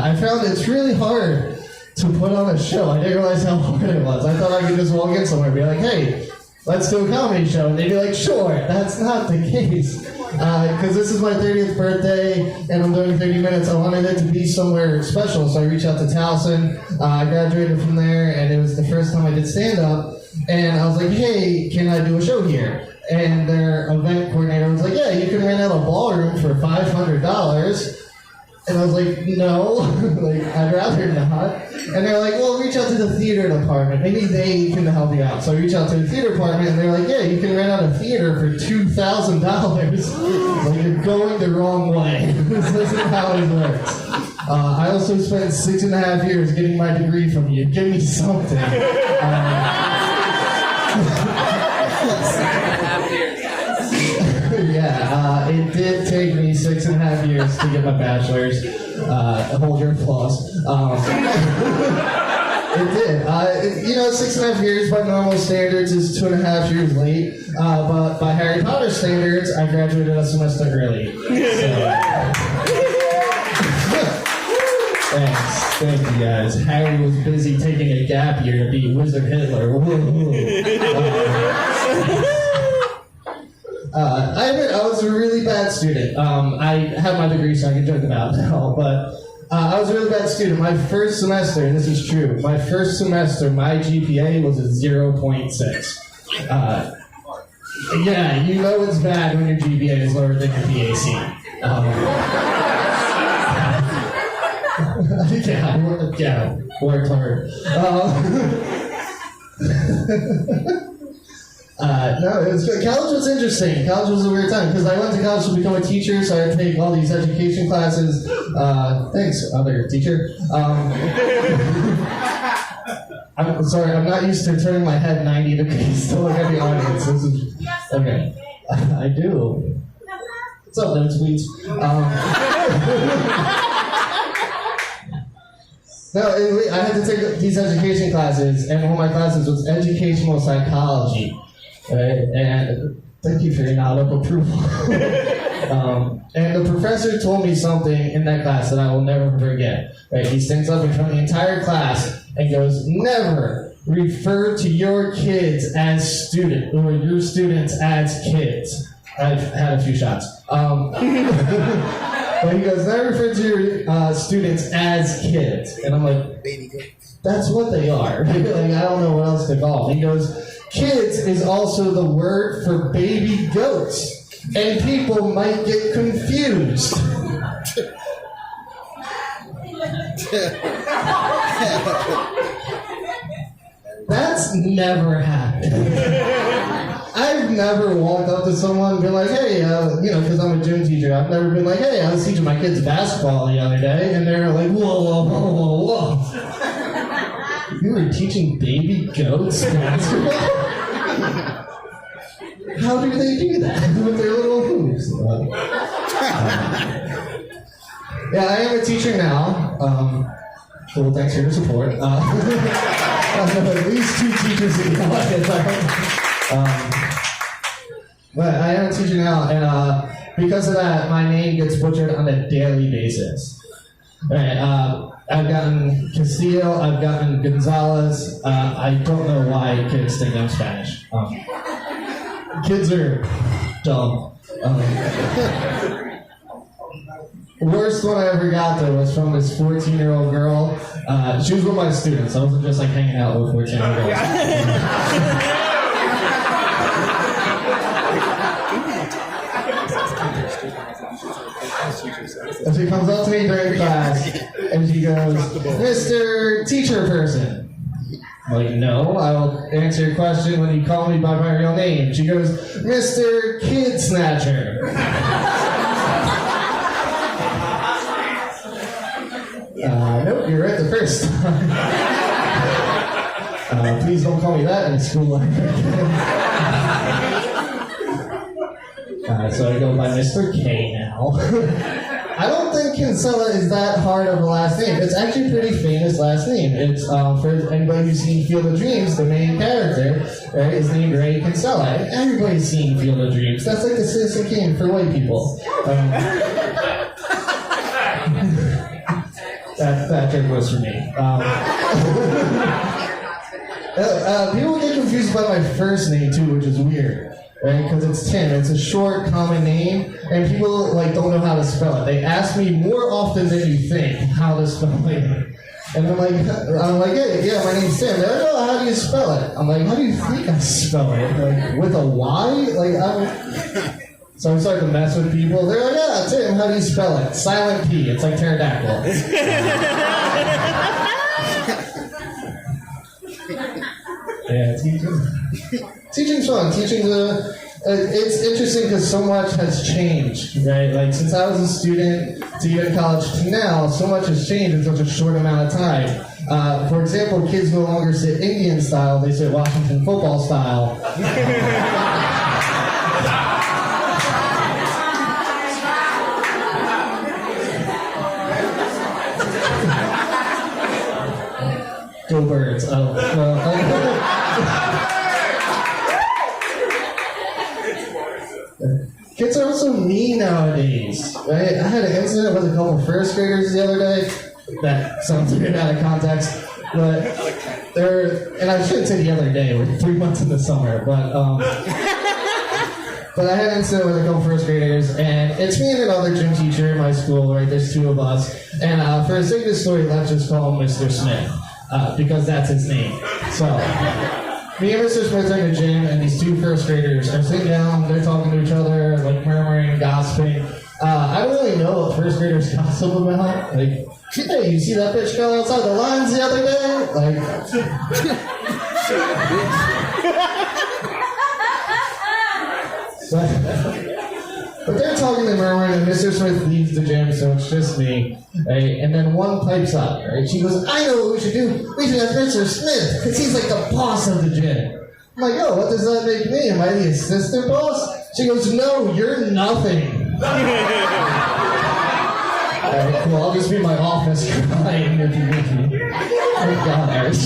I found it's really hard to put on a show. I didn't realize how hard it was. I thought I could just walk in somewhere and be like, hey, let's do a comedy show. And they'd be like, sure. That's not the case. Because this is my 30th birthday, and I'm doing 30 minutes. I wanted it to be somewhere special, so I reached out to Towson. I graduated from there, and it was the first time I did stand-up. And I was like, hey, can I do a show here? And their event coordinator was like, yeah, you can rent out a ballroom for $500. And I was like, no, like, I'd rather not. And they're like, well, reach out to the theater department. Maybe they can help you out. So I reached out to the theater department, and they're like, yeah, you can rent out a theater for $2,000. Like, you're going the wrong way. This isn't how it works. I also spent 6.5 years getting my degree from you. Give me something. Yeah, it did take me 6.5 years to get my bachelor's. Hold your applause. It did. 6.5 years by normal standards is 2.5 years late. But by Harry Potter standards, I graduated a semester early. So. Thanks. Thank you guys. Harry was busy taking a gap year to be Wizard Hitler. I admit I was a really bad student. I have my degree, so I can joke about it all, but I was a really bad student. My first semester, and this is true, my first semester, my GPA was a 0.6. Yeah, you know it's bad when your GPA is lower than your PAC. Yeah, worked hard. No, college was interesting. College was a weird time because I went to college to become a teacher, so I had to take all these education classes. Thanks, other teacher. I'm sorry, I'm not used to turning my head 90 degrees to look at the audience. This is okay. I do. What's up, there, sweets? No, I had to take these education classes, and one of my classes was educational psychology. Right? And thank you for your nod of approval. And the professor told me something in that class that I will never forget. Right? He stands up in front of the entire class and goes, never refer to your kids as student, or your students as kids. I've had a few shots. But he goes, never refer to your students as kids. And I'm like, that's what they are. Like, I don't know what else to call them. He goes, kids is also the word for baby goats. And people might get confused. That's never happened. I've never walked up to someone and been like, hey, because I'm a gym teacher, I've never been like, hey, I was teaching my kids basketball the other day, and they're like, whoa. You were teaching baby goats basketball? How do they do that with their little hoops? Yeah, I am a teacher now. Cool, thanks for your support. I have at least 2 teachers in the audience. But I am a teacher now, and because of that, my name gets butchered on a daily basis. Right, I've gotten Castillo, I've gotten Gonzalez. I don't know why kids think I'm Spanish. Kids are dumb. Worst one I ever got, though, was from this 14-year-old girl. She was one of my students. I wasn't just like hanging out with 14-year-old girls. And she comes up to me during class, and she goes, Mr. Teacher Person. I'm like, no, I'll answer your question when you call me by my real name. She goes, Mr. Kid Snatcher. Nope, you're right the first time. Please don't call me that in school. So I go by Mr. K now. I don't think Kinsella is that hard of a last name. It's actually a pretty famous last name. It's, for anybody who's seen Field of Dreams, the main character, right, is named Ray Kinsella. Everybody's seen Field of Dreams. That's like the Citizen Kane for white people. That joke was for me. People get confused by my first name too, which is weird, right? Because it's Tim. It's a short, common name, and people like don't know how to spell it. They ask me more often than you think how to spell my name, and I'm like, hey, yeah, my name's Tim. They're like, oh, how do you spell it? I'm like, how do you think I spell it? Like with a Y? Like So I started to mess with people. They're like, yeah, Tim, how do you spell it? Silent P. It's like pterodactyl. Yeah, teaching's fun. It's interesting because so much has changed, right? Like since I was a student to even college to now, so much has changed in such a short amount of time. For example, kids no longer sit Indian style; they sit Washington football style. Go Birds. Oh, well. Kids are also mean nowadays, right? I had an incident with a couple of first graders the other day. That sounds weird out of context, but and I shouldn't say the other day, we're 3 months in the summer, but I had an incident with a couple first graders, and it's me and another gym teacher in my school, right? There's two of us, and for the sake of the story, let's just call him Mr. Smith. Because that's his name. So, me and Mr. Smith are in the gym, and these two first graders are sitting down, they're talking to each other, like murmuring, gossiping. I don't really know what first graders gossip about. Like, hey, you see that bitch go outside the lines the other day? But they're talking and murmuring, and Mr. Smith leaves the gym, so it's just me. Right? And then one pipes up, right? She goes, I know what we should do. We should have Mr. Smith, because he's like the boss of the gym. I'm like, oh, what does that make me? Am I the assistant boss? She goes, no, you're nothing. Alright, cool, I'll just be in my office crying if you need me. Oh God, Eric.